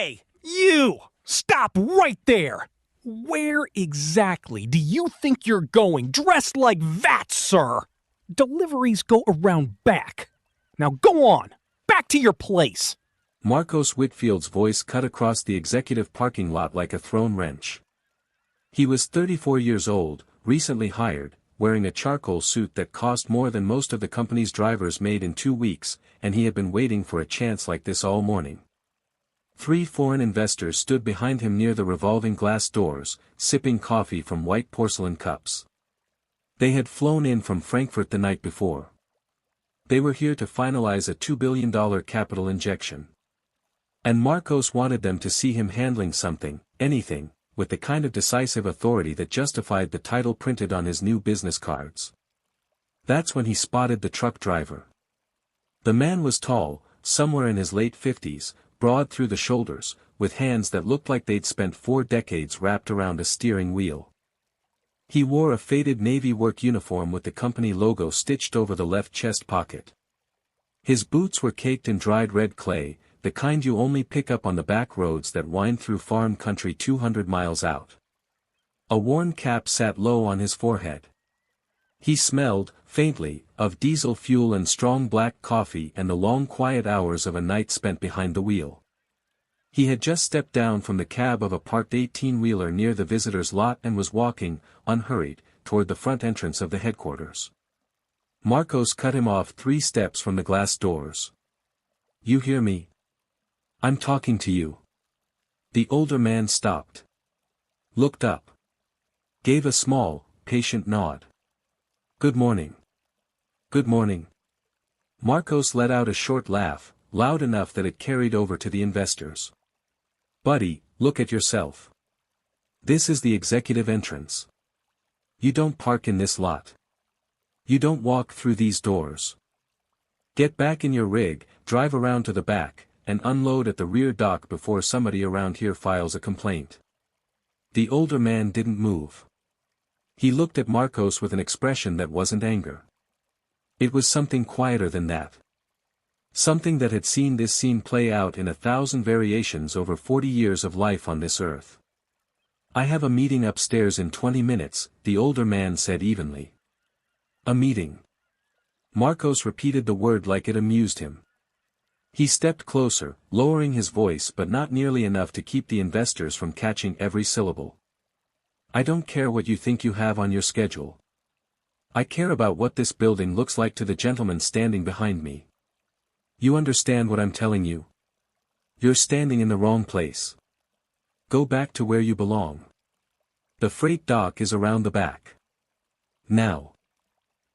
Hey, you! Stop right there! Where exactly do you think you're going dressed like that, sir? Deliveries go around back. Now go on, back to your place. Marcos Whitfield's voice cut across the executive parking lot like a thrown wrench. He was 34 years old, recently hired, wearing a charcoal suit that cost more than most of the company's drivers made in 2 weeks, and he had been waiting for a chance like this all morning. 3 foreign investors stood behind him near the revolving glass doors, sipping coffee from white porcelain cups. They had flown in from Frankfurt the night before. They were here to finalize a $2 billion capital injection. And Marcos wanted them to see him handling something, anything, with the kind of decisive authority that justified the title printed on his new business cards. That's when he spotted the truck driver. The man was tall, somewhere in his late 50s, broad through the shoulders, with hands that looked like they'd spent 4 decades wrapped around a steering wheel. He wore a faded navy work uniform with the company logo stitched over the left chest pocket. His boots were caked in dried red clay, the kind you only pick up on the back roads that wind through farm country 200 miles out. A worn cap sat low on his forehead. He smelled, faintly, of diesel fuel and strong black coffee and the long quiet hours of a night spent behind the wheel. He had just stepped down from the cab of a parked 18-wheeler near the visitor's lot and was walking, unhurried, toward the front entrance of the headquarters. Marcos cut him off 3 steps from the glass doors. "You hear me? I'm talking to you." The older man stopped. Looked up. Gave a small, patient nod. "Good morning." "Good morning." Marcos let out a short laugh, loud enough that it carried over to the investors. "Buddy, look at yourself. This is the executive entrance. You don't park in this lot. You don't walk through these doors. Get back in your rig, drive around to the back, and unload at the rear dock before somebody around here files a complaint." The older man didn't move. He looked at Marcos with an expression that wasn't anger. It was something quieter than that. Something that had seen this scene play out in 1,000 variations over 40 years of life on this earth. "I have a meeting upstairs in 20 minutes, the older man said evenly. "A meeting." Marcos repeated the word like it amused him. He stepped closer, lowering his voice but not nearly enough to keep the investors from catching every syllable. "I don't care what you think you have on your schedule. I care about what this building looks like to the gentleman standing behind me. You understand what I'm telling you? You're standing in the wrong place. Go back to where you belong. The freight dock is around the back. Now."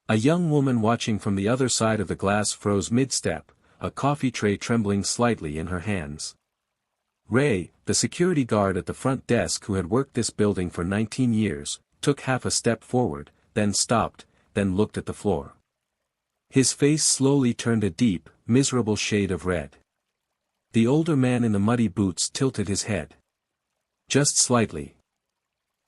A young woman watching from the other side of the glass froze mid-step, a coffee tray trembling slightly in her hands. Ray, the security guard at the front desk who had worked this building for 19 years, took half a step forward, then stopped, then looked at the floor. His face slowly turned a deep, miserable shade of red. The older man in the muddy boots tilted his head. Just slightly.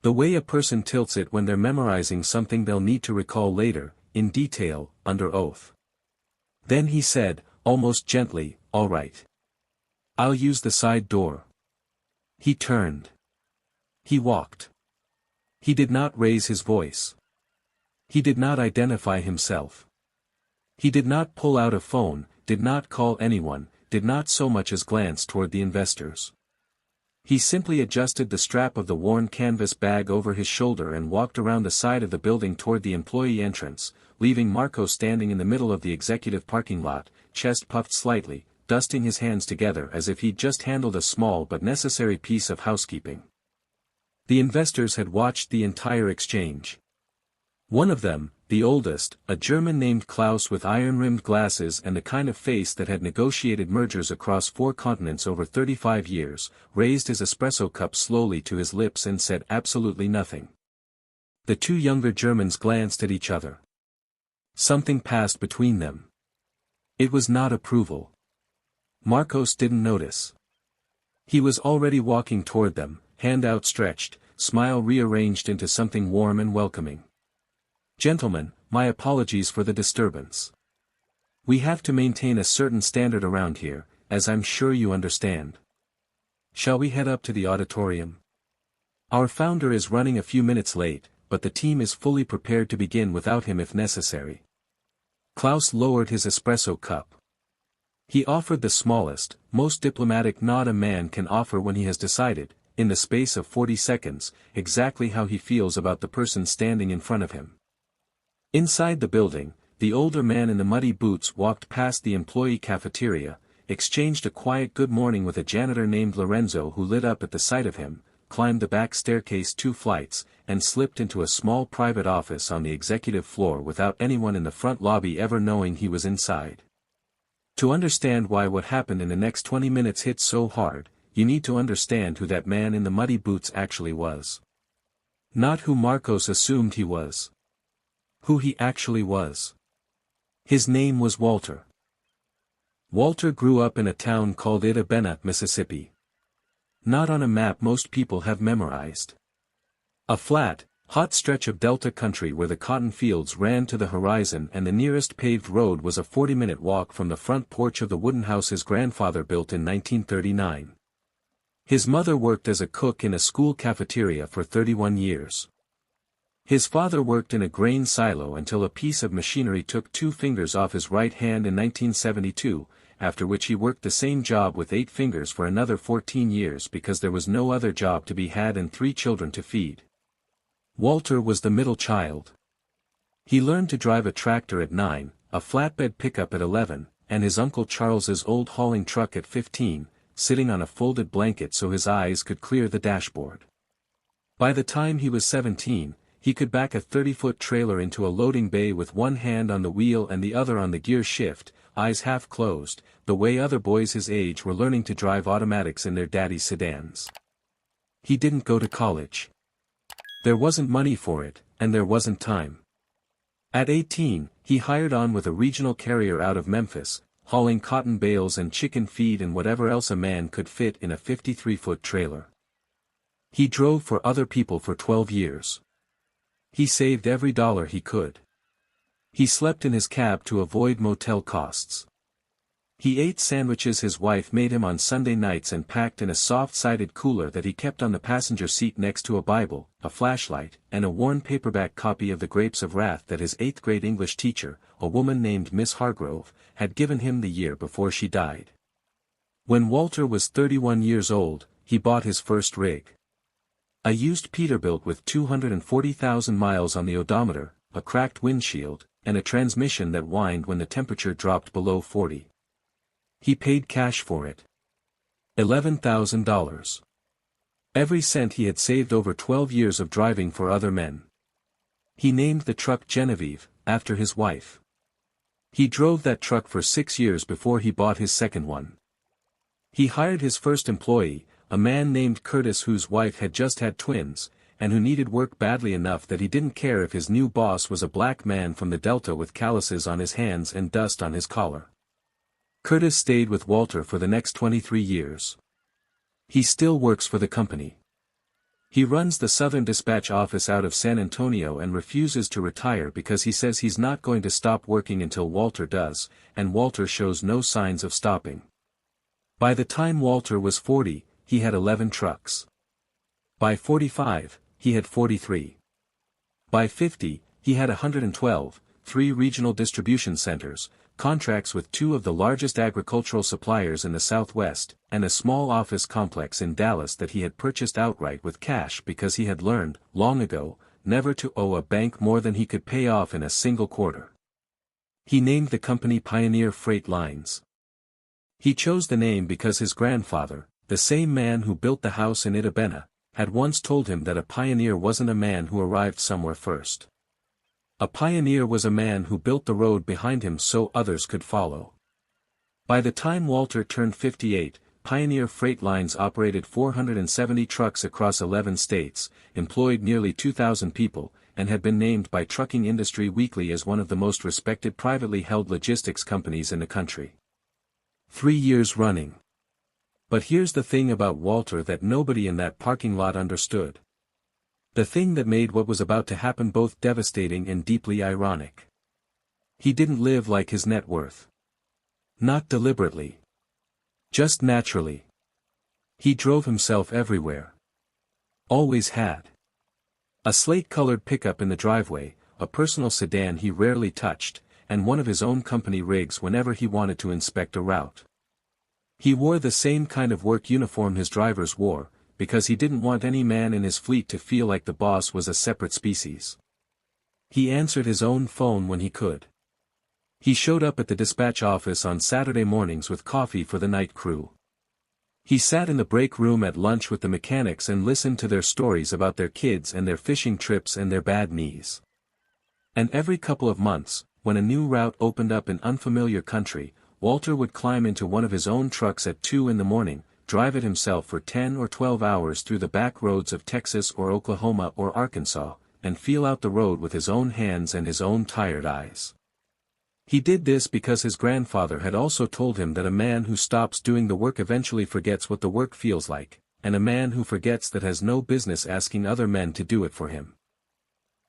The way a person tilts it when they're memorizing something they'll need to recall later, in detail, under oath. Then he said, almost gently, "All right. I'll use the side door." He turned. He walked. He did not raise his voice. He did not identify himself. He did not pull out a phone, did not call anyone, did not so much as glance toward the investors. He simply adjusted the strap of the worn canvas bag over his shoulder and walked around the side of the building toward the employee entrance, leaving Marco standing in the middle of the executive parking lot, chest puffed slightly, dusting his hands together as if he'd just handled a small but necessary piece of housekeeping. The investors had watched the entire exchange. One of them, the oldest, a German named Klaus with iron-rimmed glasses and the kind of face that had negotiated mergers across 4 continents over 35 years, raised his espresso cup slowly to his lips and said absolutely nothing. The 2 younger Germans glanced at each other. Something passed between them. It was not approval. Marcos didn't notice. He was already walking toward them, hand outstretched, smile rearranged into something warm and welcoming. "Gentlemen, my apologies for the disturbance. We have to maintain a certain standard around here, as I'm sure you understand." Shall we head up to the auditorium? Our founder is running a few minutes late, but the team is fully prepared to begin without him if necessary. Klaus lowered his espresso cup. He offered the smallest, most diplomatic nod a man can offer when he has decided, in the space of 40 seconds, exactly how he feels about the person standing in front of him. Inside the building, the older man in the muddy boots walked past the employee cafeteria, exchanged a quiet good morning with a janitor named Lorenzo who lit up at the sight of him, climbed the back staircase 2 flights, and slipped into a small private office on the executive floor without anyone in the front lobby ever knowing he was inside. To understand why what happened in the next 20 minutes hit so hard, you need to understand who that man in the muddy boots actually was. Not who Marcos assumed he was. Who he actually was. His name was Walter. Walter grew up in a town called Itta Bena, Mississippi. Not on a map most people have memorized. A flat, hot stretch of delta country where the cotton fields ran to the horizon and the nearest paved road was a 40-minute walk from the front porch of the wooden house his grandfather built in 1939. His mother worked as a cook in a school cafeteria for 31 years. His father worked in a grain silo until a piece of machinery took 2 fingers off his right hand in 1972, after which he worked the same job with 8 fingers for another 14 years because there was no other job to be had and 3 children to feed. Walter was the middle child. He learned to drive a tractor at 9, a flatbed pickup at 11, and his Uncle Charles's old hauling truck at 15, sitting on a folded blanket so his eyes could clear the dashboard. By the time he was 17, he could back a 30-foot trailer into a loading bay with one hand on the wheel and the other on the gear shift, eyes half closed, the way other boys his age were learning to drive automatics in their daddy's sedans. He didn't go to college. There wasn't money for it, and there wasn't time. At 18, he hired on with a regional carrier out of Memphis, hauling cotton bales and chicken feed and whatever else a man could fit in a 53-foot trailer. He drove for other people for 12 years. He saved every dollar he could. He slept in his cab to avoid motel costs. He ate sandwiches his wife made him on Sunday nights and packed in a soft-sided cooler that he kept on the passenger seat next to a Bible, a flashlight, and a worn paperback copy of The Grapes of Wrath that his 8th-grade English teacher, a woman named Miss Hargrove, had given him the year before she died. When Walter was 31 years old, he bought his first rig. A used Peterbilt with 240,000 miles on the odometer, a cracked windshield, and a transmission that whined when the temperature dropped below 40. He paid cash for it. $11,000. Every cent he had saved over 12 years of driving for other men. He named the truck Genevieve, after his wife. He drove that truck for 6 years before he bought his second one. He hired his first employee, a man named Curtis whose wife had just had twins, and who needed work badly enough that he didn't care if his new boss was a black man from the Delta with calluses on his hands and dust on his collar. Curtis stayed with Walter for the next 23 years. He still works for the company. He runs the Southern Dispatch office out of San Antonio and refuses to retire because he says he's not going to stop working until Walter does, and Walter shows no signs of stopping. By the time Walter was 40, he had 11 trucks. By 45, he had 43. By 50, he had 112, 3 regional distribution centers, contracts with 2 of the largest agricultural suppliers in the Southwest, and a small office complex in Dallas that he had purchased outright with cash because he had learned, long ago, never to owe a bank more than he could pay off in a single quarter. He named the company Pioneer Freight Lines. He chose the name because his grandfather, the same man who built the house in Itta Bena, had once told him that a pioneer wasn't a man who arrived somewhere first. A pioneer was a man who built the road behind him so others could follow. By the time Walter turned 58, Pioneer Freight Lines operated 470 trucks across 11 states, employed nearly 2,000 people, and had been named by Trucking Industry Weekly as one of the most respected privately held logistics companies in the country. 3 years running. But here's the thing about Walter that nobody in that parking lot understood. The thing that made what was about to happen both devastating and deeply ironic. He didn't live like his net worth. Not deliberately. Just naturally. He drove himself everywhere. Always had. A slate-colored pickup in the driveway, a personal sedan he rarely touched, and one of his own company rigs whenever he wanted to inspect a route. He wore the same kind of work uniform his drivers wore, because he didn't want any man in his fleet to feel like the boss was a separate species. He answered his own phone when he could. He showed up at the dispatch office on Saturday mornings with coffee for the night crew. He sat in the break room at lunch with the mechanics and listened to their stories about their kids and their fishing trips and their bad knees. And every couple of months, when a new route opened up in unfamiliar country, Walter would climb into one of his own trucks at 2 in the morning, drive it himself for 10 or 12 hours through the back roads of Texas or Oklahoma or Arkansas, and feel out the road with his own hands and his own tired eyes. He did this because his grandfather had also told him that a man who stops doing the work eventually forgets what the work feels like, and a man who forgets that has no business asking other men to do it for him.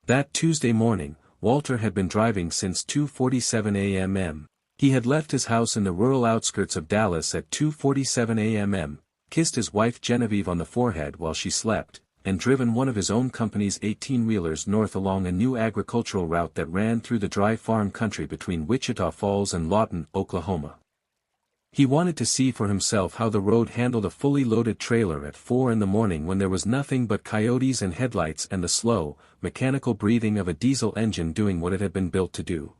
That Tuesday morning, Walter had been driving since 2:47 a.m. He had left his house in the rural outskirts of Dallas at 2:47 a.m., kissed his wife Genevieve on the forehead while she slept, and driven one of his own company's 18-wheelers north along a new agricultural route that ran through the dry farm country between Wichita Falls and Lawton, Oklahoma. He wanted to see for himself how the road handled a fully loaded trailer at 4 in the morning when there was nothing but coyotes and headlights and the slow, mechanical breathing of a diesel engine doing what it had been built to do.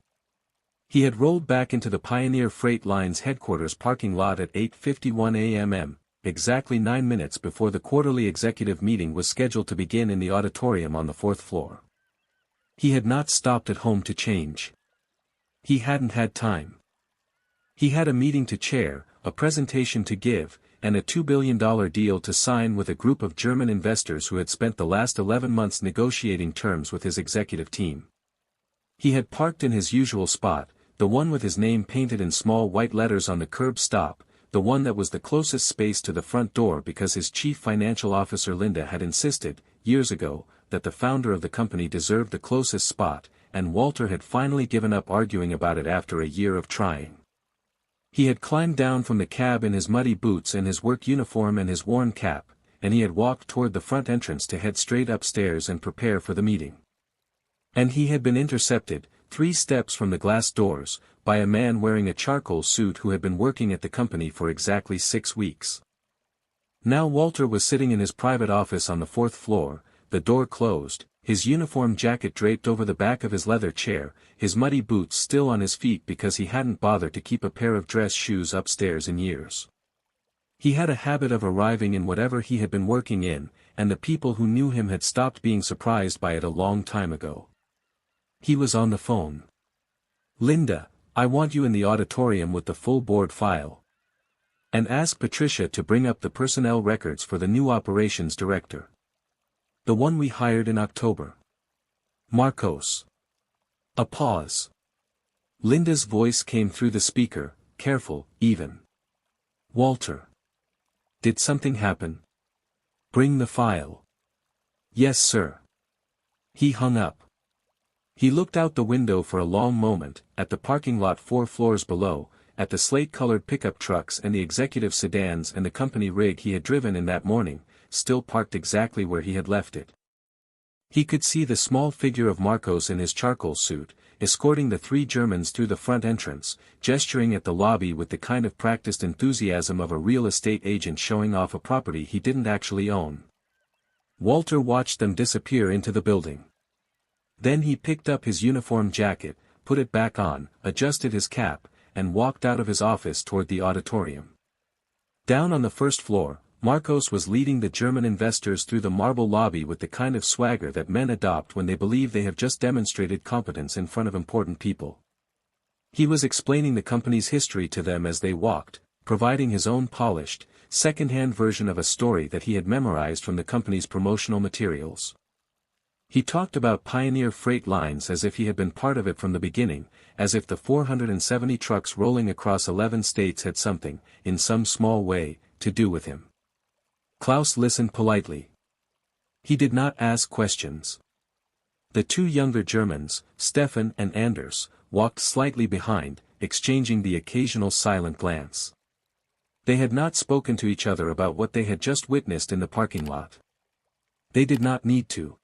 He had rolled back into the Pioneer Freight Line's headquarters parking lot at 8:51 a.m., exactly 9 minutes before the quarterly executive meeting was scheduled to begin in the auditorium on the 4th floor. He had not stopped at home to change. He hadn't had time. He had a meeting to chair, a presentation to give, and a $2 billion deal to sign with a group of German investors who had spent the last 11 months negotiating terms with his executive team. He had parked in his usual spot, the one with his name painted in small white letters on the curb stop, the one that was the closest space to the front door because his chief financial officer Linda had insisted, years ago, that the founder of the company deserved the closest spot, and Walter had finally given up arguing about it after a year of trying. He had climbed down from the cab in his muddy boots and his work uniform and his worn cap, and he had walked toward the front entrance to head straight upstairs and prepare for the meeting. And he had been intercepted, 3 steps from the glass doors, by a man wearing a charcoal suit who had been working at the company for exactly 6 weeks. Now Walter was sitting in his private office on the 4th floor, the door closed, his uniform jacket draped over the back of his leather chair, his muddy boots still on his feet because he hadn't bothered to keep a pair of dress shoes upstairs in years. He had a habit of arriving in whatever he had been working in, and the people who knew him had stopped being surprised by it a long time ago. He was on the phone. "Linda, I want you in the auditorium with the full board file. And ask Patricia to bring up the personnel records for the new operations director. The one we hired in October. Marcos." A pause. Linda's voice came through the speaker, careful, even. "Walter. Did something happen? Bring the file." "Yes, sir." He hung up. He looked out the window for a long moment, at the parking lot 4 floors below, at the slate-colored pickup trucks and the executive sedans and the company rig he had driven in that morning, still parked exactly where he had left it. He could see the small figure of Marcos in his charcoal suit, escorting the 3 Germans through the front entrance, gesturing at the lobby with the kind of practiced enthusiasm of a real estate agent showing off a property he didn't actually own. Walter watched them disappear into the building. Then he picked up his uniform jacket, put it back on, adjusted his cap, and walked out of his office toward the auditorium. Down on the 1st floor, Marcos was leading the German investors through the marble lobby with the kind of swagger that men adopt when they believe they have just demonstrated competence in front of important people. He was explaining the company's history to them as they walked, providing his own polished, second-hand version of a story that he had memorized from the company's promotional materials. He talked about Pioneer Freight Lines as if he had been part of it from the beginning, as if the 470 trucks rolling across 11 states had something, in some small way, to do with him. Klaus listened politely. He did not ask questions. The 2 younger Germans, Stefan and Anders, walked slightly behind, exchanging the occasional silent glance. They had not spoken to each other about what they had just witnessed in the parking lot. They did not need to.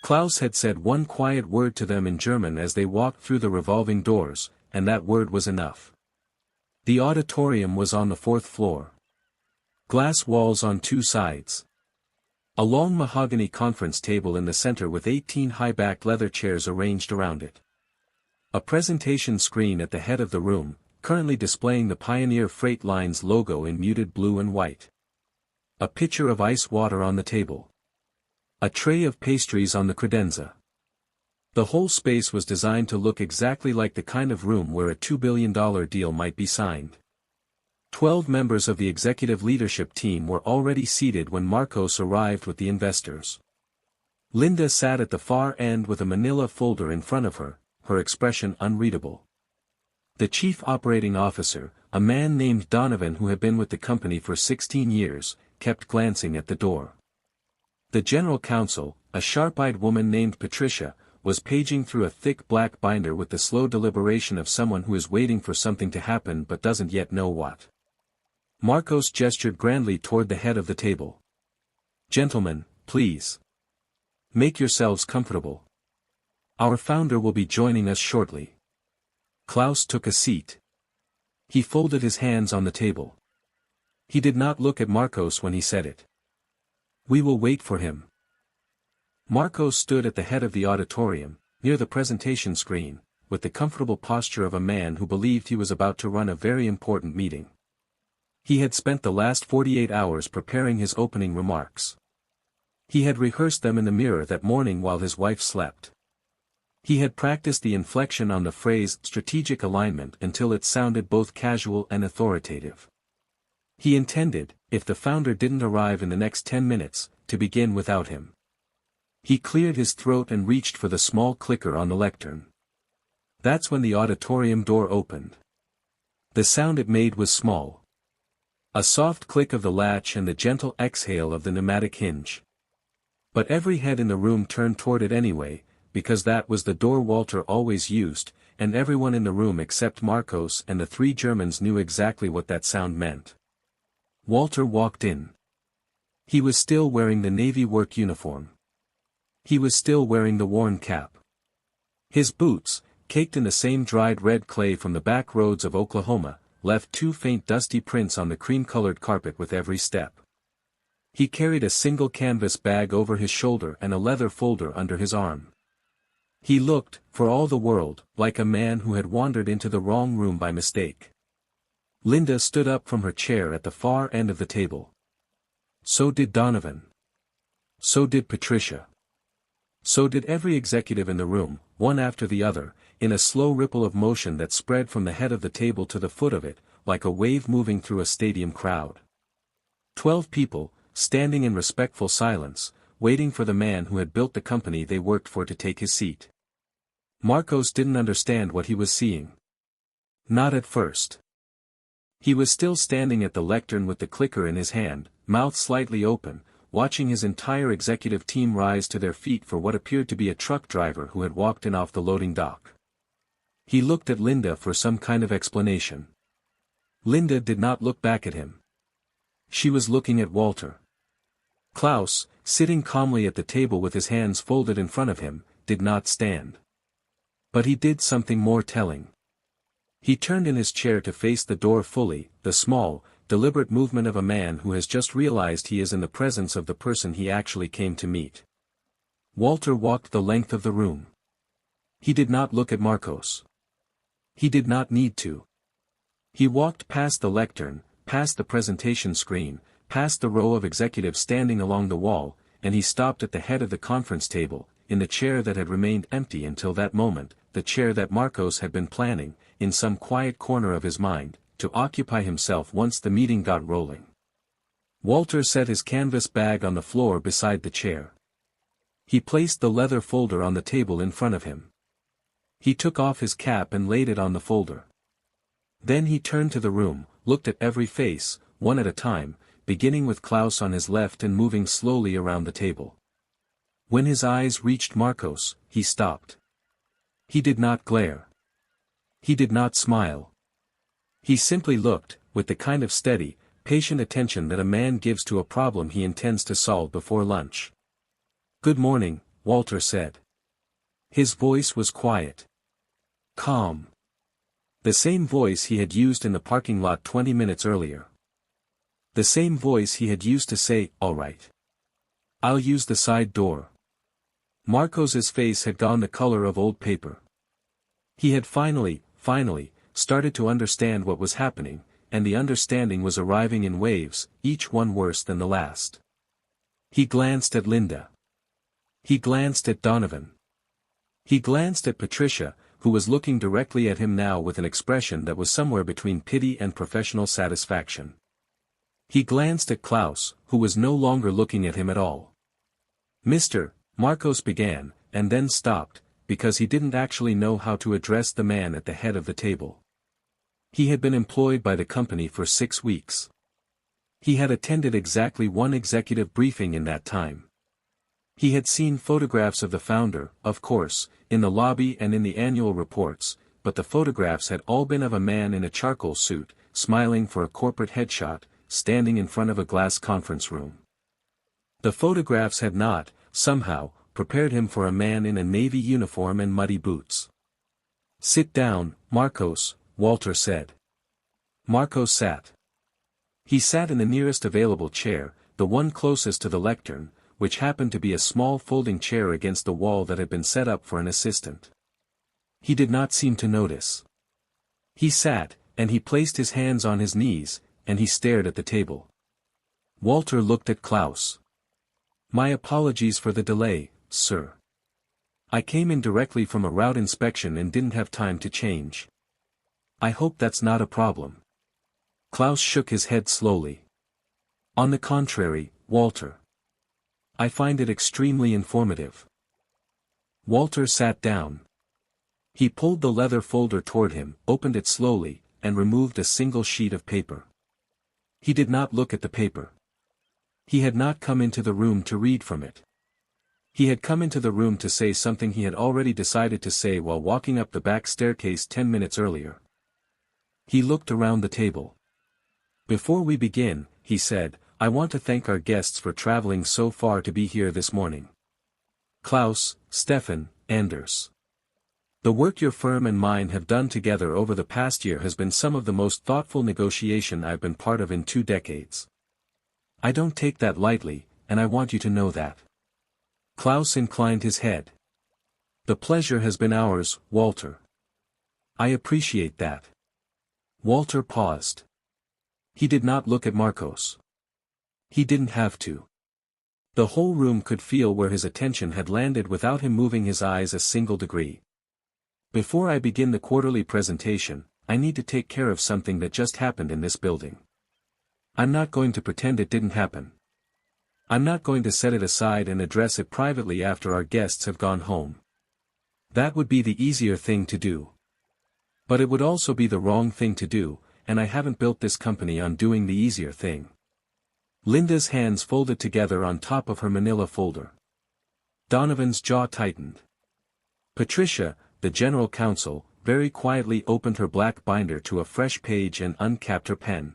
Klaus had said one quiet word to them in German as they walked through the revolving doors, and that word was enough. The auditorium was on the 4th floor. Glass walls on 2 sides. A long mahogany conference table in the center with 18 high-backed leather chairs arranged around it. A presentation screen at the head of the room, currently displaying the Pioneer Freight Line's logo in muted blue and white. A pitcher of ice water on the table. A tray of pastries on the credenza. The whole space was designed to look exactly like the kind of room where a $2 billion deal might be signed. 12 members of the executive leadership team were already seated when Marcos arrived with the investors. Linda sat at the far end with a manila folder in front of her, her expression unreadable. The chief operating officer, a man named Donovan who had been with the company for 16 years, kept glancing at the door. The general counsel, a sharp-eyed woman named Patricia, was paging through a thick black binder with the slow deliberation of someone who is waiting for something to happen but doesn't yet know what. Marcos gestured grandly toward the head of the table. "Gentlemen, please. Make yourselves comfortable. Our founder will be joining us shortly." Klaus took a seat. He folded his hands on the table. He did not look at Marcos when he said it. "We will wait for him." Marcos stood at the head of the auditorium, near the presentation screen, with the comfortable posture of a man who believed he was about to run a very important meeting. He had spent the last 48 hours preparing his opening remarks. He had rehearsed them in the mirror that morning while his wife slept. He had practiced the inflection on the phrase strategic alignment until it sounded both casual and authoritative. He intended, if the founder didn't arrive in the next 10 minutes, to begin without him. He cleared his throat and reached for the small clicker on the lectern. That's when the auditorium door opened. The sound it made was small. A soft click of the latch and the gentle exhale of the pneumatic hinge. But every head in the room turned toward it anyway, because that was the door Walter always used, and everyone in the room except Marcos and the 3 Germans knew exactly what that sound meant. Walter walked in. He was still wearing the Navy work uniform. He was still wearing the worn cap. His boots, caked in the same dried red clay from the back roads of Oklahoma, left 2 faint dusty prints on the cream-colored carpet with every step. He carried a single canvas bag over his shoulder and a leather folder under his arm. He looked, for all the world, like a man who had wandered into the wrong room by mistake. Linda stood up from her chair at the far end of the table. So did Donovan. So did Patricia. So did every executive in the room, one after the other, in a slow ripple of motion that spread from the head of the table to the foot of it, like a wave moving through a stadium crowd. 12 people, standing in respectful silence, waiting for the man who had built the company they worked for to take his seat. Marcos didn't understand what he was seeing. Not at first. He was still standing at the lectern with the clicker in his hand, mouth slightly open, watching his entire executive team rise to their feet for what appeared to be a truck driver who had walked in off the loading dock. He looked at Linda for some kind of explanation. Linda did not look back at him. She was looking at Walter. Klaus, sitting calmly at the table with his hands folded in front of him, did not stand. But he did something more telling. He turned in his chair to face the door fully, the small, deliberate movement of a man who has just realized he is in the presence of the person he actually came to meet. Walter walked the length of the room. He did not look at Marcos. He did not need to. He walked past the lectern, past the presentation screen, past the row of executives standing along the wall, and he stopped at the head of the conference table, in the chair that had remained empty until that moment, the chair that Marcos had been planning, in some quiet corner of his mind, to occupy himself once the meeting got rolling. Walter set his canvas bag on the floor beside the chair. He placed the leather folder on the table in front of him. He took off his cap and laid it on the folder. Then he turned to the room, looked at every face, one at a time, beginning with Klaus on his left and moving slowly around the table. When his eyes reached Marcos, he stopped. He did not glare. He did not smile. He simply looked, with the kind of steady, patient attention that a man gives to a problem he intends to solve before lunch. "Good morning," Walter said. His voice was quiet. Calm. The same voice he had used in the parking lot 20 minutes earlier. The same voice he had used to say, "All right. I'll use the side door." Marcos's face had gone the color of old paper. He had finally, started to understand what was happening, and the understanding was arriving in waves, each one worse than the last. He glanced at Linda. He glanced at Donovan. He glanced at Patricia, who was looking directly at him now with an expression that was somewhere between pity and professional satisfaction. He glanced at Klaus, who was no longer looking at him at all. "Mr. Marcos began, and then stopped, because he didn't actually know how to address the man at the head of the table. He had been employed by the company for 6 weeks. He had attended exactly one executive briefing in that time. He had seen photographs of the founder, of course, in the lobby and in the annual reports, but the photographs had all been of a man in a charcoal suit, smiling for a corporate headshot, standing in front of a glass conference room. The photographs had not, somehow, prepared him for a man in a navy uniform and muddy boots. "Sit down, Marcos," Walter said. Marcos sat. He sat in the nearest available chair, the one closest to the lectern, which happened to be a small folding chair against the wall that had been set up for an assistant. He did not seem to notice. He sat, and he placed his hands on his knees, and he stared at the table. Walter looked at Klaus. "My apologies for the delay, sir. I came in directly from a route inspection and didn't have time to change. I hope that's not a problem." Klaus shook his head slowly. "On the contrary, Walter. I find it extremely informative." Walter sat down. He pulled the leather folder toward him, opened it slowly, and removed a single sheet of paper. He did not look at the paper. He had not come into the room to read from it. He had come into the room to say something he had already decided to say while walking up the back staircase 10 minutes earlier. He looked around the table. "Before we begin," he said, "I want to thank our guests for traveling so far to be here this morning. Klaus, Stefan, Anders. The work your firm and mine have done together over the past year has been some of the most thoughtful negotiation I've been part of in 2 decades. I don't take that lightly, and I want you to know that." Klaus inclined his head. "The pleasure has been ours, Walter. I appreciate that." Walter paused. He did not look at Marcos. He didn't have to. The whole room could feel where his attention had landed without him moving his eyes a single degree. "Before I begin the quarterly presentation, I need to take care of something that just happened in this building. I'm not going to pretend it didn't happen. I'm not going to set it aside and address it privately after our guests have gone home. That would be the easier thing to do. But it would also be the wrong thing to do, and I haven't built this company on doing the easier thing." Linda's hands folded together on top of her manila folder. Donovan's jaw tightened. Patricia, the general counsel, very quietly opened her black binder to a fresh page and uncapped her pen.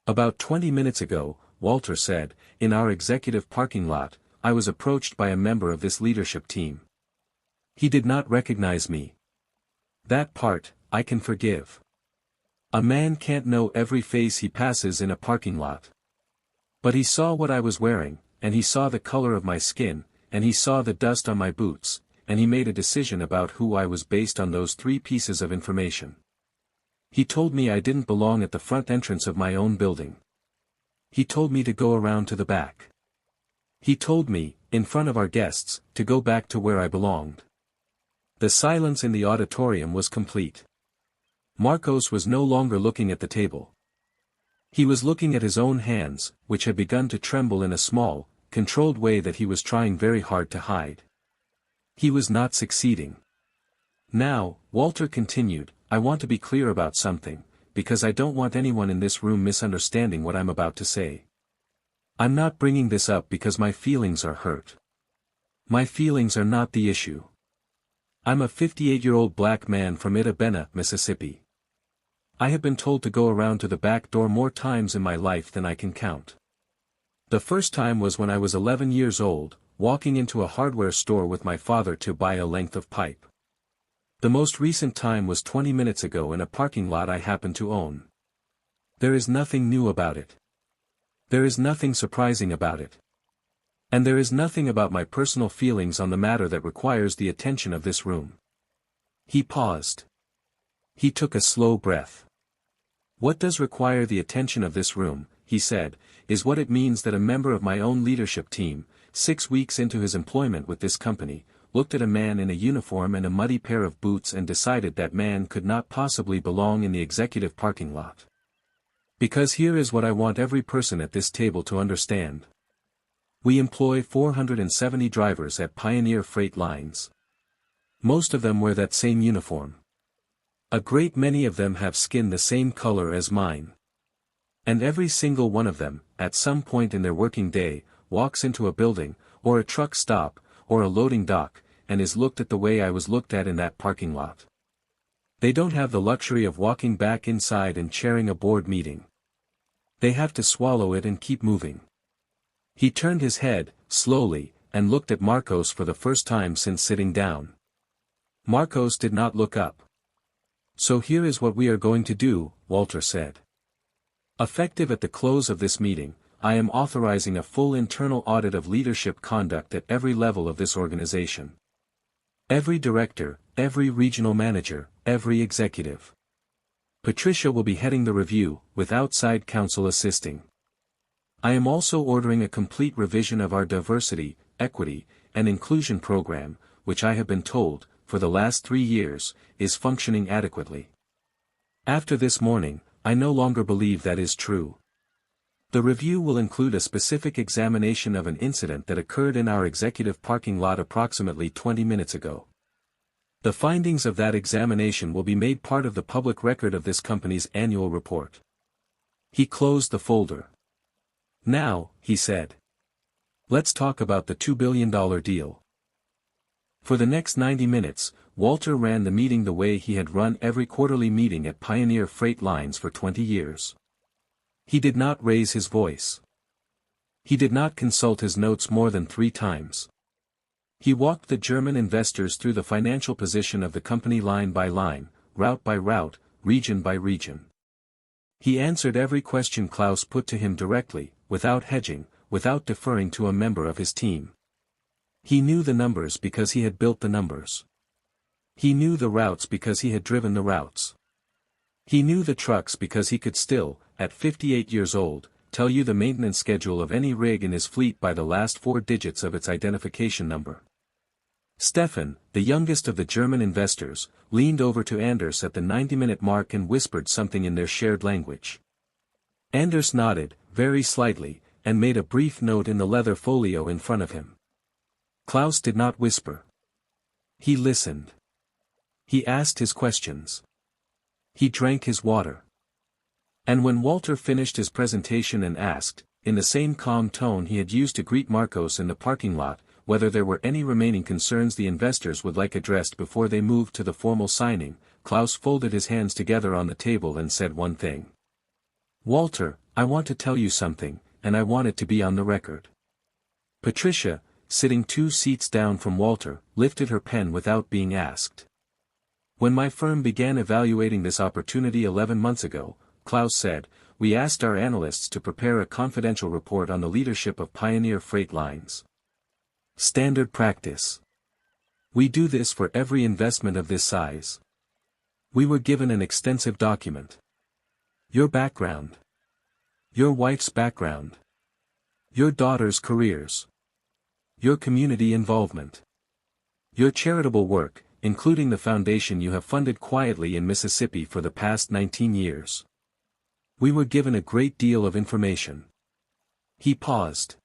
"About 20 minutes ago," Walter said, "in our executive parking lot, I was approached by a member of this leadership team. He did not recognize me. That part, I can forgive. A man can't know every face he passes in a parking lot. But he saw what I was wearing, and he saw the color of my skin, and he saw the dust on my boots, and he made a decision about who I was based on those 3 pieces of information. He told me I didn't belong at the front entrance of my own building. He told me to go around to the back. He told me, in front of our guests, to go back to where I belonged." The silence in the auditorium was complete. Marcos was no longer looking at the table. He was looking at his own hands, which had begun to tremble in a small, controlled way that he was trying very hard to hide. He was not succeeding. "Now," Walter continued, "I want to be clear about something, because I don't want anyone in this room misunderstanding what I'm about to say. I'm not bringing this up because my feelings are hurt. My feelings are not the issue. I'm a 58-year-old black man from Itta Bena, Mississippi. I have been told to go around to the back door more times in my life than I can count. The first time was when I was 11 years old, walking into a hardware store with my father to buy a length of pipe. The most recent time was 20 minutes ago in a parking lot I happen to own. There is nothing new about it. There is nothing surprising about it. And there is nothing about my personal feelings on the matter that requires the attention of this room. He paused. He took a slow breath. What does require the attention of this room, he said, is what it means that a member of my own leadership team, 6 weeks into his employment with this company, looked at a man in a uniform and a muddy pair of boots and decided that man could not possibly belong in the executive parking lot. Because here is what I want every person at this table to understand. We employ 470 drivers at Pioneer Freight Lines. Most of them wear that same uniform. A great many of them have skin the same color as mine. And every single one of them, at some point in their working day, walks into a building, or a truck stop, or a loading dock, and is looked at the way I was looked at in that parking lot. They don't have the luxury of walking back inside and chairing a board meeting. They have to swallow it and keep moving. He turned his head, slowly, and looked at Marcos for the first time since sitting down. Marcos did not look up. So here is what we are going to do, Walter said. Effective at the close of this meeting, I am authorizing a full internal audit of leadership conduct at every level of this organization. Every director, every regional manager, every executive. Patricia will be heading the review, with outside counsel assisting. I am also ordering a complete revision of our diversity, equity, and inclusion program, which I have been told, for the last 3 years, is functioning adequately. After this morning, I no longer believe that is true. The review will include a specific examination of an incident that occurred in our executive parking lot approximately 20 minutes ago. The findings of that examination will be made part of the public record of this company's annual report. He closed the folder. Now, he said. Let's talk about the $2 billion deal. For the next 90 minutes, Walter ran the meeting the way he had run every quarterly meeting at Pioneer Freight Lines for 20 years. He did not raise his voice. He did not consult his notes more than 3 times. He walked the German investors through the financial position of the company line by line, route by route, region by region. He answered every question Klaus put to him directly, without hedging, without deferring to a member of his team. He knew the numbers because he had built the numbers. He knew the routes because he had driven the routes. He knew the trucks because he could still, at 58 years old, tell you the maintenance schedule of any rig in his fleet by the last 4 digits of its identification number. Stefan, the youngest of the German investors, leaned over to Anders at the 90-minute mark and whispered something in their shared language. Anders nodded, very slightly, and made a brief note in the leather folio in front of him. Klaus did not whisper. He listened. He asked his questions. He drank his water. And when Walter finished his presentation and asked, in the same calm tone he had used to greet Marcos in the parking lot, whether there were any remaining concerns the investors would like addressed before they moved to the formal signing, Klaus folded his hands together on the table and said one thing. Walter, I want to tell you something, and I want it to be on the record. Patricia, sitting 2 seats down from Walter, lifted her pen without being asked. When my firm began evaluating this opportunity 11 months ago, Klaus said, we asked our analysts to prepare a confidential report on the leadership of Pioneer Freight Lines. Standard practice. We do this for every investment of this size. We were given an extensive document. Your background. Your wife's background. Your daughter's careers. Your community involvement. Your charitable work, including the foundation you have funded quietly in Mississippi for the past 19 years. We were given a great deal of information. He paused.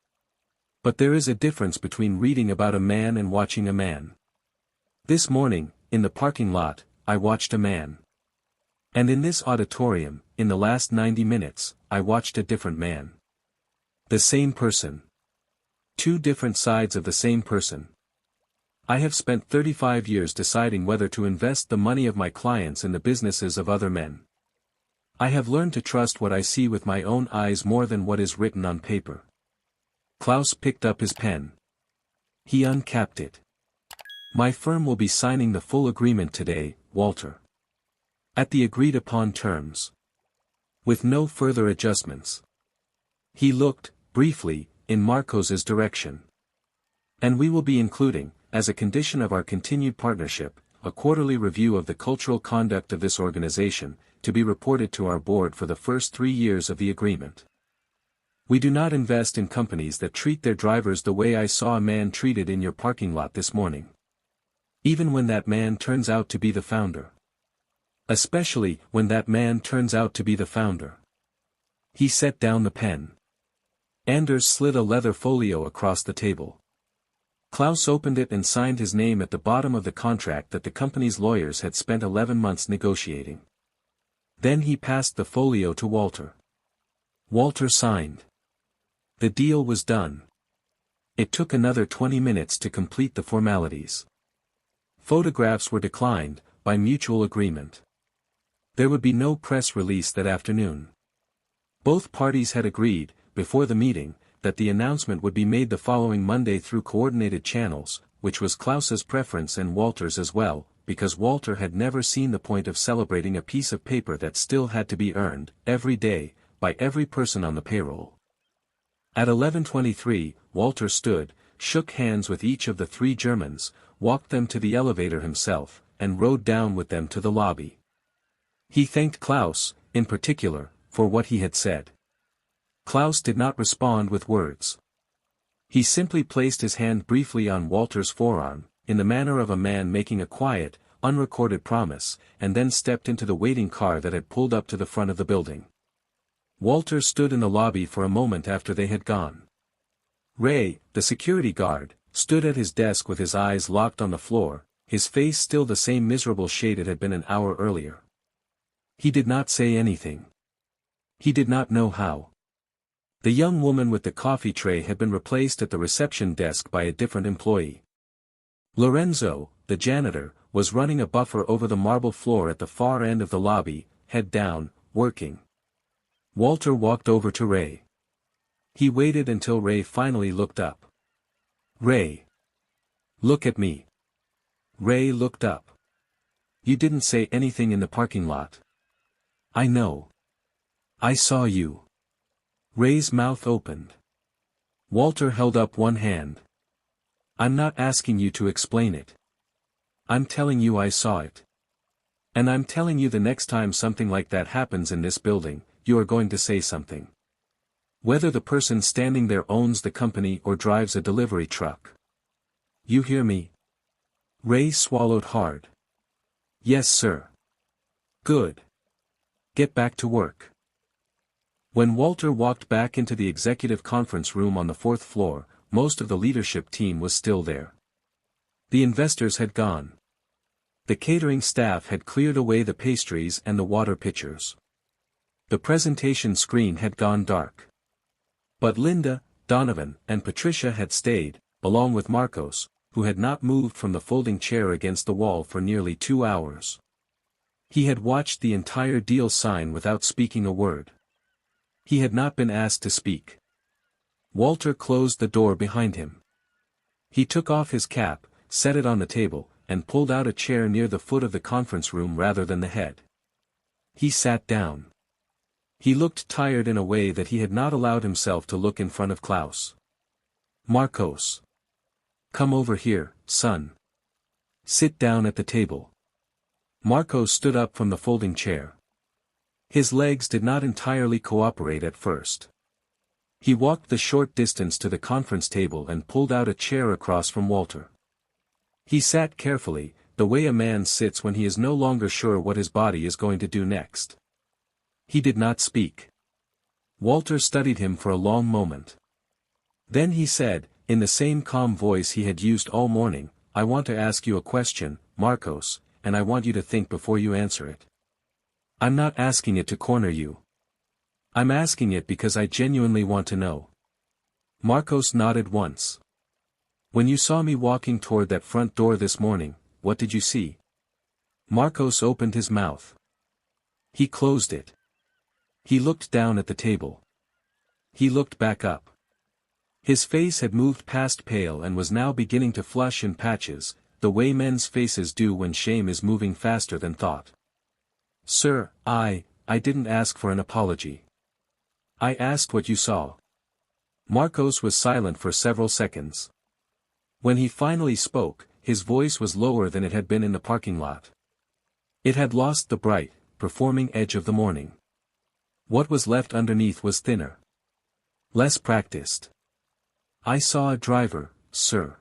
But there is a difference between reading about a man and watching a man. This morning, in the parking lot, I watched a man. And in this auditorium, in the last 90 minutes, I watched a different man. The same person. 2 different sides of the same person. I have spent 35 years deciding whether to invest the money of my clients in the businesses of other men. I have learned to trust what I see with my own eyes more than what is written on paper. Klaus picked up his pen. He uncapped it. My firm will be signing the full agreement today, Walter. At the agreed-upon terms. With no further adjustments. He looked, briefly, in Marcos's direction. And we will be including, as a condition of our continued partnership, a quarterly review of the cultural conduct of this organization, to be reported to our board for the first 3 years of the agreement. We do not invest in companies that treat their drivers the way I saw a man treated in your parking lot this morning. Even when that man turns out to be the founder. Especially when that man turns out to be the founder. He set down the pen. Anders slid a leather folio across the table. Klaus opened it and signed his name at the bottom of the contract that the company's lawyers had spent 11 months negotiating. Then he passed the folio to Walter. Walter signed. The deal was done. It took another 20 minutes to complete the formalities. Photographs were declined, by mutual agreement. There would be no press release that afternoon. Both parties had agreed, before the meeting, that the announcement would be made the following Monday through coordinated channels, which was Klaus's preference and Walter's as well, because Walter had never seen the point of celebrating a piece of paper that still had to be earned, every day, by every person on the payroll. At 11:23, Walter stood, shook hands with each of the 3 Germans, walked them to the elevator himself, and rode down with them to the lobby. He thanked Klaus, in particular, for what he had said. Klaus did not respond with words. He simply placed his hand briefly on Walter's forearm, in the manner of a man making a quiet, unrecorded promise, and then stepped into the waiting car that had pulled up to the front of the building. Walter stood in the lobby for a moment after they had gone. Ray, the security guard, stood at his desk with his eyes locked on the floor, his face still the same miserable shade it had been an hour earlier. He did not say anything. He did not know how. The young woman with the coffee tray had been replaced at the reception desk by a different employee. Lorenzo, the janitor, was running a buffer over the marble floor at the far end of the lobby, head down, working. Walter walked over to Ray. He waited until Ray finally looked up. Ray. Look at me. Ray looked up. You didn't say anything in the parking lot. I know. I saw you. Ray's mouth opened. Walter held up one hand. I'm not asking you to explain it. I'm telling you I saw it. And I'm telling you the next time something like that happens in this building, you are going to say something. Whether the person standing there owns the company or drives a delivery truck. You hear me? Ray swallowed hard. Yes, sir. Good. Get back to work. When Walter walked back into the executive conference room on the 4th floor, most of the leadership team was still there. The investors had gone. The catering staff had cleared away the pastries and the water pitchers. The presentation screen had gone dark. But Linda, Donovan, and Patricia had stayed, along with Marcos, who had not moved from the folding chair against the wall for nearly 2 hours. He had watched the entire deal sign without speaking a word. He had not been asked to speak. Walter closed the door behind him. He took off his cap, set it on the table, and pulled out a chair near the foot of the conference room rather than the head. He sat down. He looked tired in a way that he had not allowed himself to look in front of Klaus. Marcos. Come over here, son. Sit down at the table. Marcos stood up from the folding chair. His legs did not entirely cooperate at first. He walked the short distance to the conference table and pulled out a chair across from Walter. He sat carefully, the way a man sits when he is no longer sure what his body is going to do next. He did not speak. Walter studied him for a long moment. Then he said, in the same calm voice he had used all morning, I want to ask you a question, Marcos, and I want you to think before you answer it. I'm not asking it to corner you. I'm asking it because I genuinely want to know. Marcos nodded once. When you saw me walking toward that front door this morning, what did you see? Marcos opened his mouth. He closed it. He looked down at the table. He looked back up. His face had moved past pale and was now beginning to flush in patches, the way men's faces do when shame is moving faster than thought. Sir, I didn't ask for an apology. I asked what you saw. Marcos was silent for several seconds. When he finally spoke, his voice was lower than it had been in the parking lot. It had lost the bright, performing edge of the morning. What was left underneath was thinner. Less practiced. I saw a driver, sir.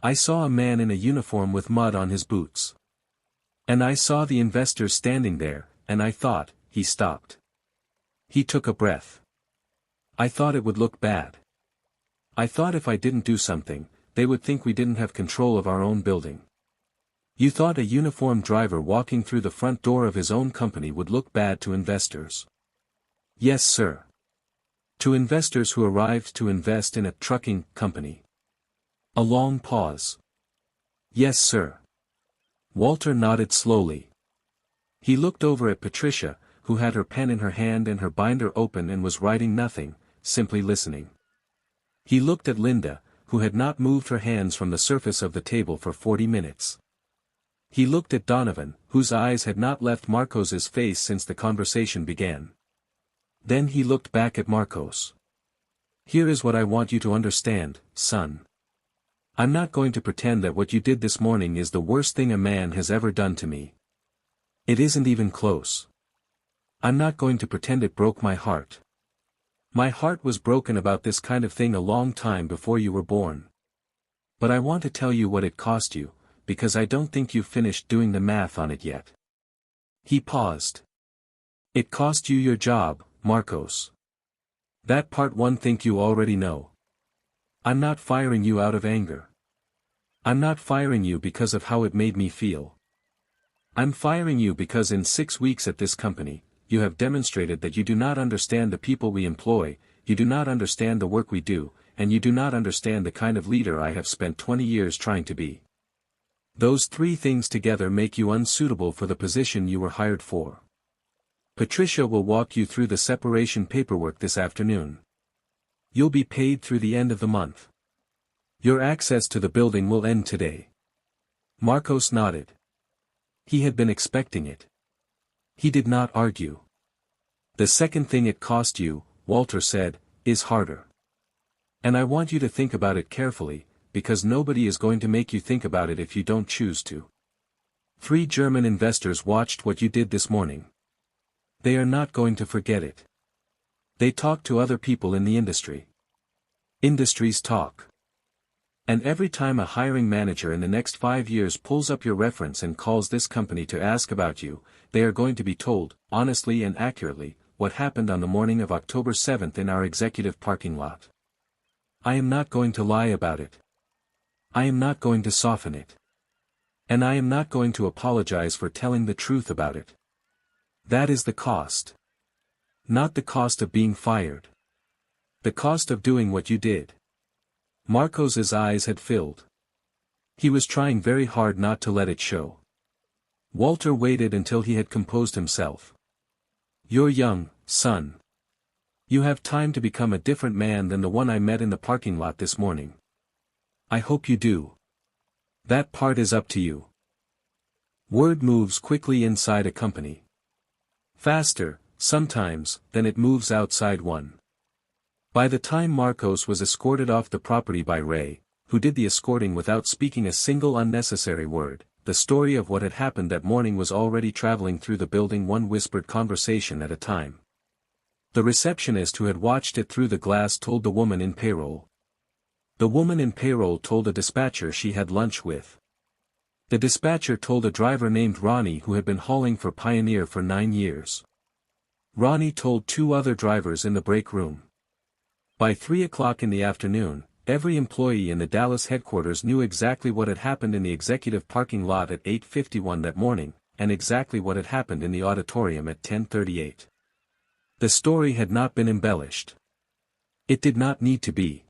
I saw a man in a uniform with mud on his boots. And I saw the investors standing there, and I thought, he stopped. He took a breath. I thought it would look bad. I thought if I didn't do something, they would think we didn't have control of our own building. You thought a uniformed driver walking through the front door of his own company would look bad to investors. Yes, sir. To investors who arrived to invest in a trucking company. A long pause. Yes, sir. Walter nodded slowly. He looked over at Patricia, who had her pen in her hand and her binder open and was writing nothing, simply listening. He looked at Linda, who had not moved her hands from the surface of the table for 40 minutes. He looked at Donovan, whose eyes had not left Marcos's face since the conversation began. Then he looked back at Marcos. Here is what I want you to understand, son. I'm not going to pretend that what you did this morning is the worst thing a man has ever done to me. It isn't even close. I'm not going to pretend it broke my heart. My heart was broken about this kind of thing a long time before you were born. But I want to tell you what it cost you, because I don't think you've finished doing the math on it yet. He paused. It cost you your job, Marcos. That part one think you already know. I'm not firing you out of anger. I'm not firing you because of how it made me feel. I'm firing you because in 6 weeks at this company, you have demonstrated that you do not understand the people we employ, you do not understand the work we do, and you do not understand the kind of leader I have spent 20 years trying to be. Those 3 things together make you unsuitable for the position you were hired for. Patricia will walk you through the separation paperwork this afternoon. You'll be paid through the end of the month. Your access to the building will end today. Marcos nodded. He had been expecting it. He did not argue. The second thing it cost you, Walter said, is harder. And I want you to think about it carefully, because nobody is going to make you think about it if you don't choose to. 3 German investors watched what you did this morning. They are not going to forget it. They talk to other people in the industry. Industries talk. And every time a hiring manager in the next 5 years pulls up your reference and calls this company to ask about you, they are going to be told, honestly and accurately, what happened on the morning of October 7th in our executive parking lot. I am not going to lie about it. I am not going to soften it. And I am not going to apologize for telling the truth about it. That is the cost. Not the cost of being fired. The cost of doing what you did. Marcos's eyes had filled. He was trying very hard not to let it show. Walter waited until he had composed himself. You're young, son. You have time to become a different man than the one I met in the parking lot this morning. I hope you do. That part is up to you. Word moves quickly inside a company. Faster, sometimes, than it moves outside one. By the time Marcos was escorted off the property by Ray, who did the escorting without speaking a single unnecessary word, the story of what had happened that morning was already traveling through the building, one whispered conversation at a time. The receptionist who had watched it through the glass told the woman in payroll. The woman in payroll told a dispatcher she had lunch with. The dispatcher told a driver named Ronnie who had been hauling for Pioneer for 9 years. Ronnie told 2 other drivers in the break room. By 3 o'clock in the afternoon, every employee in the Dallas headquarters knew exactly what had happened in the executive parking lot at 8:51 that morning, and exactly what had happened in the auditorium at 10:38. The story had not been embellished. It did not need to be.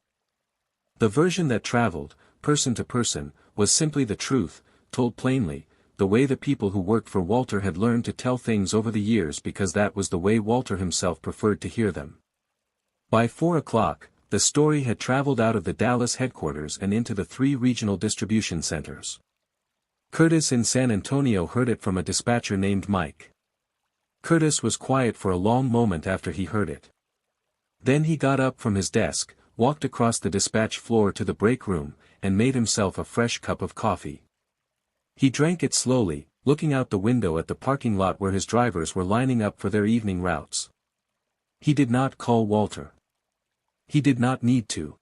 The version that traveled, person to person, was simply the truth, told plainly, the way the people who worked for Walter had learned to tell things over the years because that was the way Walter himself preferred to hear them. By 4 o'clock, the story had traveled out of the Dallas headquarters and into the 3 regional distribution centers. Curtis in San Antonio heard it from a dispatcher named Mike. Curtis was quiet for a long moment after he heard it. Then he got up from his desk, walked across the dispatch floor to the break room, and made himself a fresh cup of coffee. He drank it slowly, looking out the window at the parking lot where his drivers were lining up for their evening routes. He did not call Walter. He did not need to.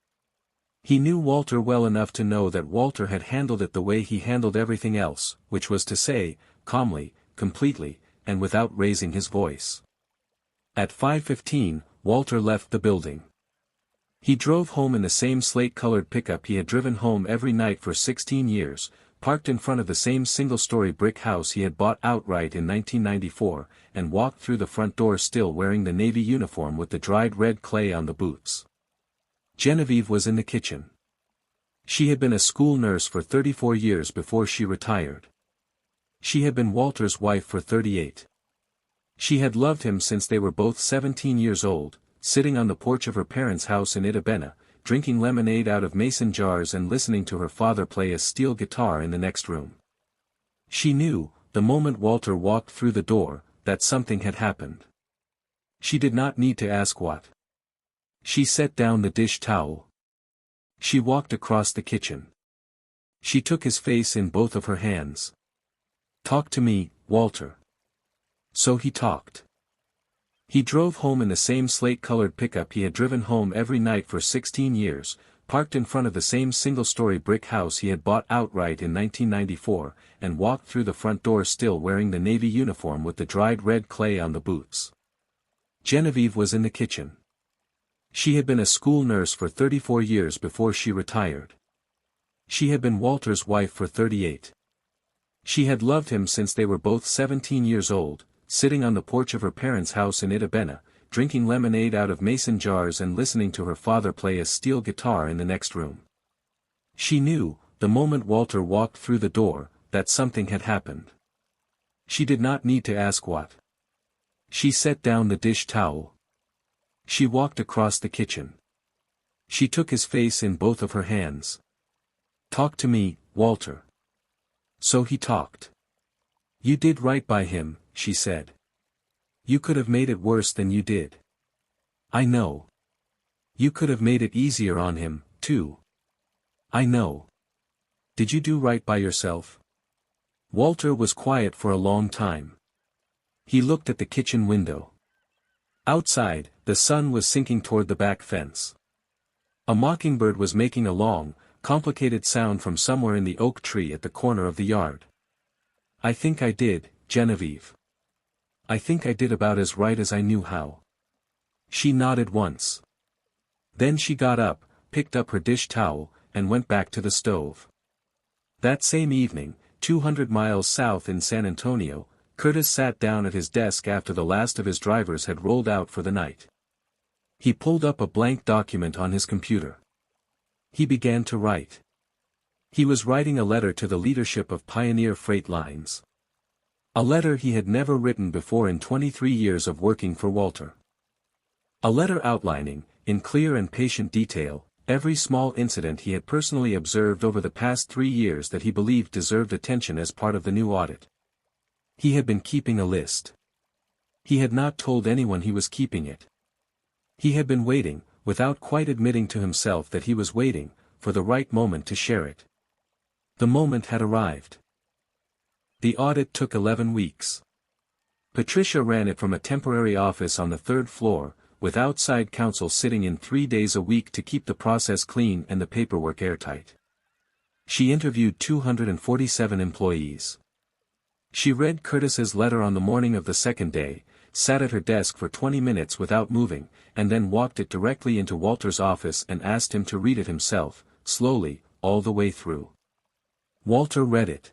He knew Walter well enough to know that Walter had handled it the way he handled everything else, which was to say, calmly, completely, and without raising his voice. At 5:15, Walter left the building. He drove home in the same slate-colored pickup he had driven home every night for 16 years, parked in front of the same single-story brick house he had bought outright in 1994, and walked through the front door still wearing the Navy uniform with the dried red clay on the boots. Genevieve was in the kitchen. She had been a school nurse for 34 years before she retired. She had been Walter's wife for 38. She had loved him since they were both 17 years old, sitting on the porch of her parents' house in Itta Bena, drinking lemonade out of mason jars and listening to her father play a steel guitar in the next room. She knew, the moment Walter walked through the door, that something had happened. She did not need to ask what. She set down the dish towel. She walked across the kitchen. She took his face in both of her hands. "Talk to me, Walter." So he talked. He drove home in the same slate-colored pickup he had driven home every night for 16 years, parked in front of the same single-story brick house he had bought outright in 1994, and walked through the front door still wearing the Navy uniform with the dried red clay on the boots. Genevieve was in the kitchen. She had been a school nurse for 34 years before she retired. She had been Walter's wife for 38. She had loved him since they were both 17 years old, sitting on the porch of her parents' house in Itta Bena, drinking lemonade out of mason jars and listening to her father play a steel guitar in the next room. She knew, the moment Walter walked through the door, that something had happened. She did not need to ask what. She set down the dish towel. She walked across the kitchen. She took his face in both of her hands. "Talk to me, Walter." So he talked. "You did right by him," she said. "You could have made it worse than you did. I know. You could have made it easier on him, too. I know. Did you do right by yourself?" Walter was quiet for a long time. He looked at the kitchen window. Outside, the sun was sinking toward the back fence. A mockingbird was making a long, complicated sound from somewhere in the oak tree at the corner of the yard. "I think I did, Genevieve. I think I did about as right as I knew how." She nodded once. Then she got up, picked up her dish towel, and went back to the stove. That same evening, 200 miles south in San Antonio, Curtis sat down at his desk after the last of his drivers had rolled out for the night. He pulled up a blank document on his computer. He began to write. He was writing a letter to the leadership of Pioneer Freight Lines. A letter he had never written before in 23 years of working for Walter. A letter outlining, in clear and patient detail, every small incident he had personally observed over the past 3 years that he believed deserved attention as part of the new audit. He had been keeping a list. He had not told anyone he was keeping it. He had been waiting, without quite admitting to himself that he was waiting, for the right moment to share it. The moment had arrived. The audit took 11 weeks. Patricia ran it from a temporary office on the 3rd floor, with outside counsel sitting in 3 days a week to keep the process clean and the paperwork airtight. She interviewed 247 employees. She read Curtis's letter on the morning of the second day, sat at her desk for 20 minutes without moving, and then walked it directly into Walter's office and asked him to read it himself, slowly, all the way through. Walter read it.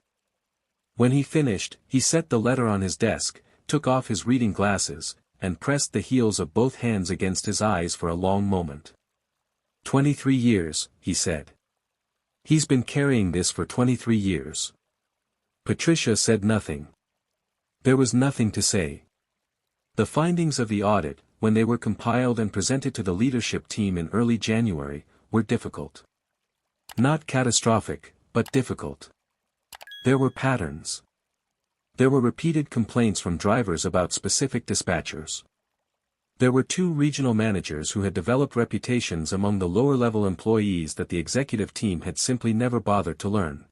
When he finished, he set the letter on his desk, took off his reading glasses, and pressed the heels of both hands against his eyes for a long moment. 23 years, he said. He's been carrying this for 23 years. Patricia said nothing. There was nothing to say. The findings of the audit, when they were compiled and presented to the leadership team in early January, were difficult. Not catastrophic, but difficult. There were patterns. There were repeated complaints from drivers about specific dispatchers. There were 2 regional managers who had developed reputations among the lower-level employees that the executive team had simply never bothered to learn.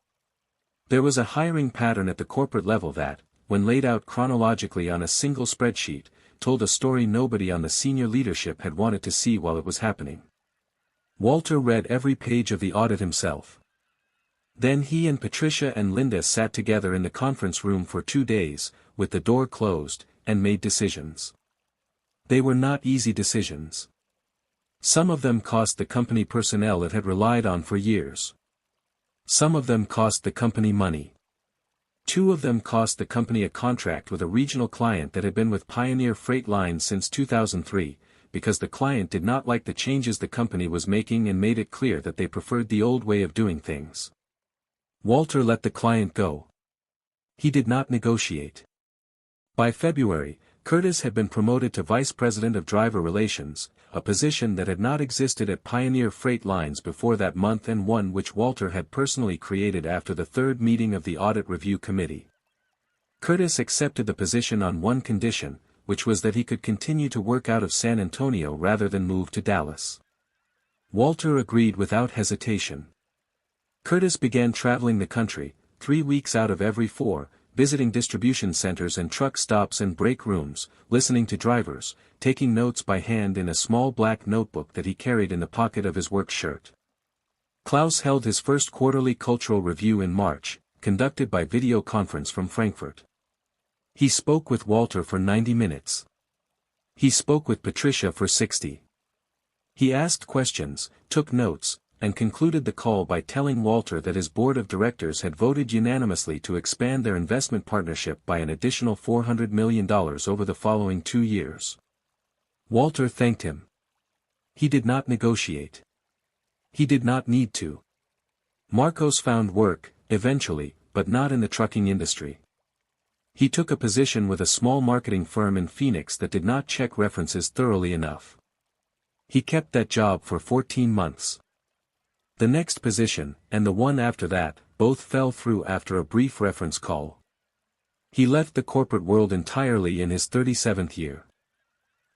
There was a hiring pattern at the corporate level that, when laid out chronologically on a single spreadsheet, told a story nobody on the senior leadership had wanted to see while it was happening. Walter read every page of the audit himself. Then he and Patricia and Linda sat together in the conference room for 2 days, with the door closed, and made decisions. They were not easy decisions. Some of them cost the company personnel it had relied on for years. Some of them cost the company money. 2 of them cost the company a contract with a regional client that had been with Pioneer Freight Lines since 2003, because the client did not like the changes the company was making and made it clear that they preferred the old way of doing things. Walter let the client go. He did not negotiate. By February, Curtis had been promoted to Vice President of Driver Relations, a position that had not existed at Pioneer Freight Lines before that month and one which Walter had personally created after the 3rd meeting of the Audit Review Committee. Curtis accepted the position on one condition, which was that he could continue to work out of San Antonio rather than move to Dallas. Walter agreed without hesitation. Curtis began traveling the country, 3 weeks out of every 4, visiting distribution centers and truck stops and break rooms, listening to drivers, taking notes by hand in a small black notebook that he carried in the pocket of his work shirt. Klaus held his first quarterly cultural review in March, conducted by video conference from Frankfurt. He spoke with Walter for 90 minutes. He spoke with Patricia for 60. He asked questions, took notes, and concluded the call by telling Walter that his board of directors had voted unanimously to expand their investment partnership by an additional $400 million over the following 2 years. Walter thanked him. He did not negotiate. He did not need to. Marcos found work, eventually, but not in the trucking industry. He took a position with a small marketing firm in Phoenix that did not check references thoroughly enough. He kept that job for 14 months. The next position, and the one after that, both fell through after a brief reference call. He left the corporate world entirely in his 37th year.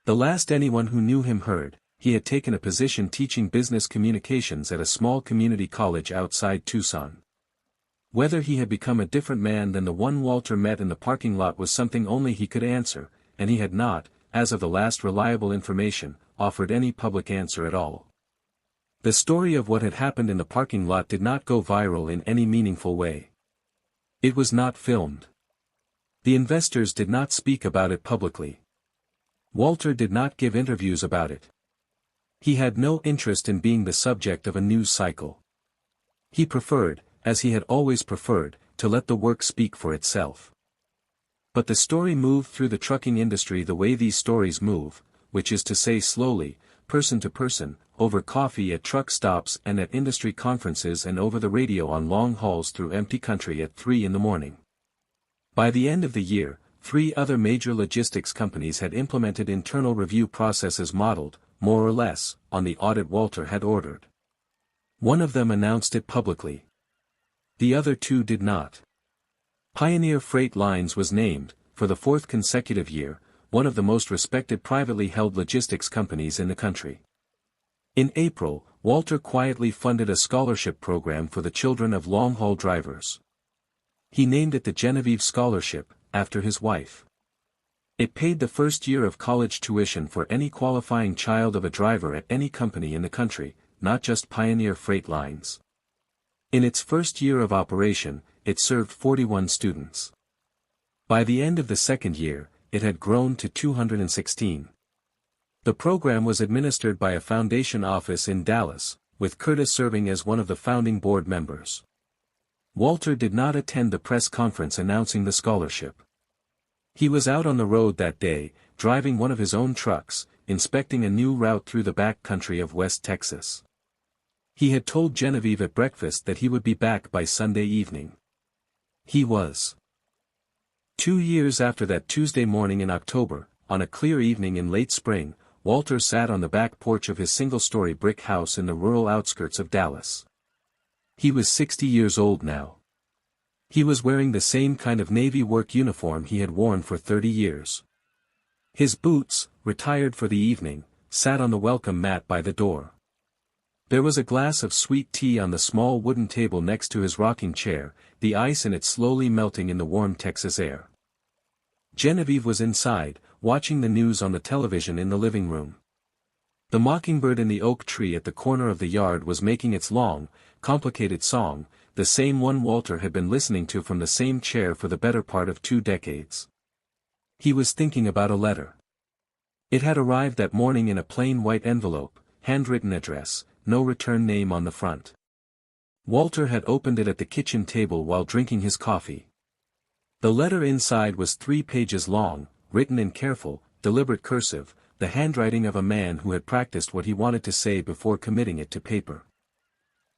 The last anyone who knew him heard, he had taken a position teaching business communications at a small community college outside Tucson. Whether he had become a different man than the one Walter met in the parking lot was something only he could answer, and he had not, as of the last reliable information, offered any public answer at all. The story of what had happened in the parking lot did not go viral in any meaningful way. It was not filmed. The investors did not speak about it publicly. Walter did not give interviews about it. He had no interest in being the subject of a news cycle. He preferred, as he had always preferred, to let the work speak for itself. But the story moved through the trucking industry the way these stories move, which is to say slowly, person to person, over coffee at truck stops and at industry conferences and over the radio on long hauls through empty country at 3 in the morning. By the end of the year, 3 other major logistics companies had implemented internal review processes modeled, more or less, on the audit Walter had ordered. One of them announced it publicly. The other 2 did not. Pioneer Freight Lines was named, for the 4th consecutive year, one of the most respected privately held logistics companies in the country. In April, Walter quietly funded a scholarship program for the children of long-haul drivers. He named it the Genevieve Scholarship, after his wife. It paid the first year of college tuition for any qualifying child of a driver at any company in the country, not just Pioneer Freight Lines. In its first year of operation, it served 41 students. By the end of the second year, it had grown to 216. The program was administered by a foundation office in Dallas, with Curtis serving as one of the founding board members. Walter did not attend the press conference announcing the scholarship. He was out on the road that day, driving one of his own trucks, inspecting a new route through the back country of West Texas. He had told Genevieve at breakfast that he would be back by Sunday evening. He was. 2 years after that Tuesday morning in October, on a clear evening in late spring, Walter sat on the back porch of his single-story brick house in the rural outskirts of Dallas. He was 60 years old now. He was wearing the same kind of Navy work uniform he had worn for 30 years. His boots, retired for the evening, sat on the welcome mat by the door. There was a glass of sweet tea on the small wooden table next to his rocking chair, the ice in it slowly melting in the warm Texas air. Genevieve was inside, watching the news on the television in the living room. The mockingbird in the oak tree at the corner of the yard was making its long, complicated song, the same one Walter had been listening to from the same chair for the better part of 2 decades. He was thinking about a letter. It had arrived that morning in a plain white envelope, handwritten address, no return name on the front. Walter had opened it at the kitchen table while drinking his coffee. The letter inside was 3 pages long, written in careful, deliberate cursive, the handwriting of a man who had practiced what he wanted to say before committing it to paper.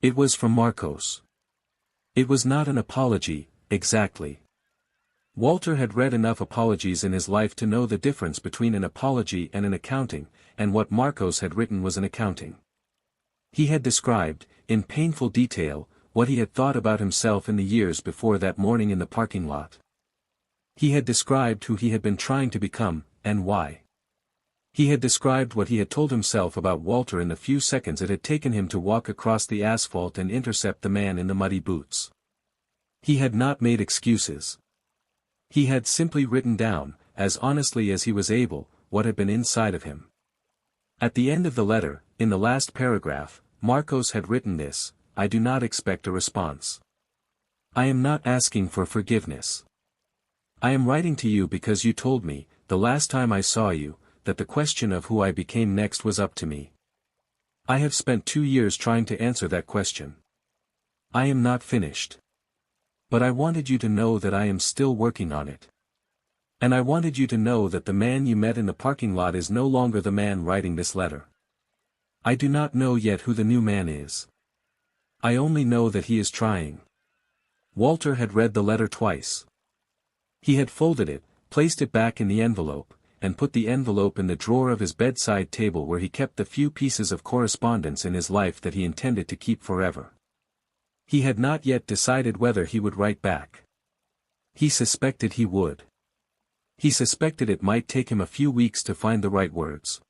It was from Marcos. It was not an apology, exactly. Walter had read enough apologies in his life to know the difference between an apology and an accounting, and what Marcos had written was an accounting. He had described, in painful detail, what he had thought about himself in the years before that morning in the parking lot. He had described who he had been trying to become, and why. He had described what he had told himself about Walter in the few seconds it had taken him to walk across the asphalt and intercept the man in the muddy boots. He had not made excuses. He had simply written down, as honestly as he was able, what had been inside of him. At the end of the letter, in the last paragraph, Marcos had written this: "I do not expect a response. I am not asking for forgiveness. I am writing to you because you told me, the last time I saw you, that the question of who I became next was up to me. I have spent 2 years trying to answer that question. I am not finished. But I wanted you to know that I am still working on it. And I wanted you to know that the man you met in the parking lot is no longer the man writing this letter. I do not know yet who the new man is. I only know that he is trying." Walter had read the letter twice. He had folded it, placed it back in the envelope, and put the envelope in the drawer of his bedside table where he kept the few pieces of correspondence in his life that he intended to keep forever. He had not yet decided whether he would write back. He suspected he would. He suspected it might take him a few weeks to find the right words.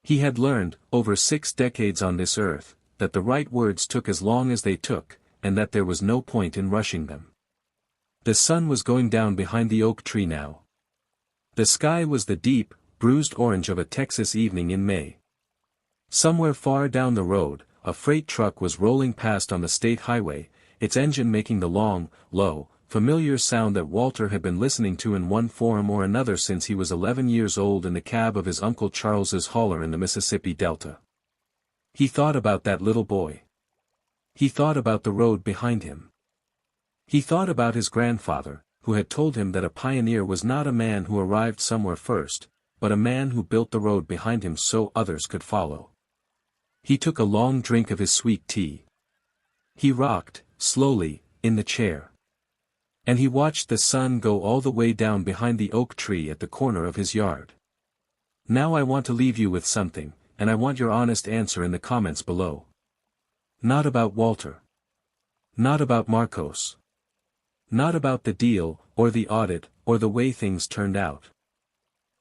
He had learned, over 6 decades on this earth, that the right words took as long as they took, and that there was no point in rushing them. The sun was going down behind the oak tree now. The sky was the deep, bruised orange of a Texas evening in May. Somewhere far down the road, a freight truck was rolling past on the state highway, its engine making the long, low, familiar sound that Walter had been listening to in one form or another since he was 11 years old in the cab of his Uncle Charles's hauler in the Mississippi Delta. He thought about that little boy. He thought about the road behind him. He thought about his grandfather, who had told him that a pioneer was not a man who arrived somewhere first, but a man who built the road behind him so others could follow. He took a long drink of his sweet tea. He rocked, slowly, in the chair. And he watched the sun go all the way down behind the oak tree at the corner of his yard. Now I want to leave you with something, and I want your honest answer in the comments below. Not about Walter. Not about Marcos. Not about the deal, or the audit, or the way things turned out.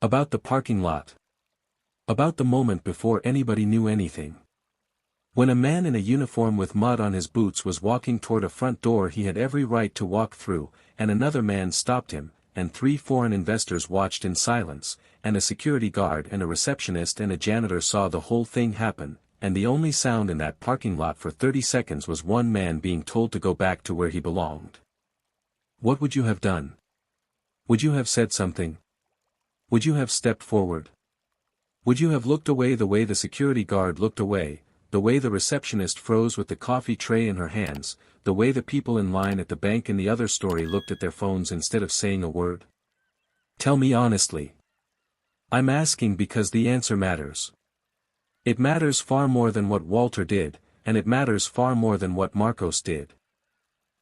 About the parking lot. About the moment before anybody knew anything. When a man in a uniform with mud on his boots was walking toward a front door he had every right to walk through, and another man stopped him, and 3 foreign investors watched in silence, and a security guard and a receptionist and a janitor saw the whole thing happen, and the only sound in that parking lot for 30 seconds was one man being told to go back to where he belonged. What would you have done? Would you have said something? Would you have stepped forward? Would you have looked away the way the security guard looked away, the way the receptionist froze with the coffee tray in her hands, the way the people in line at the bank in the other story looked at their phones instead of saying a word? Tell me honestly. I'm asking because the answer matters. It matters far more than what Walter did, and it matters far more than what Marcos did.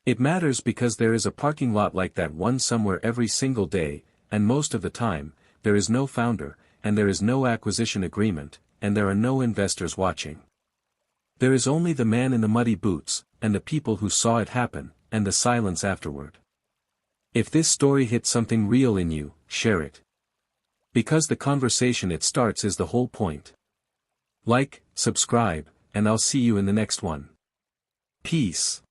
It matters because there is a parking lot like that one somewhere every single day, and most of the time, there is no founder, and there is no acquisition agreement, and there are no investors watching. There is only the man in the muddy boots, and the people who saw it happen, and the silence afterward. If this story hits something real in you, share it. Because the conversation it starts is the whole point. Like, subscribe, and I'll see you in the next one. Peace.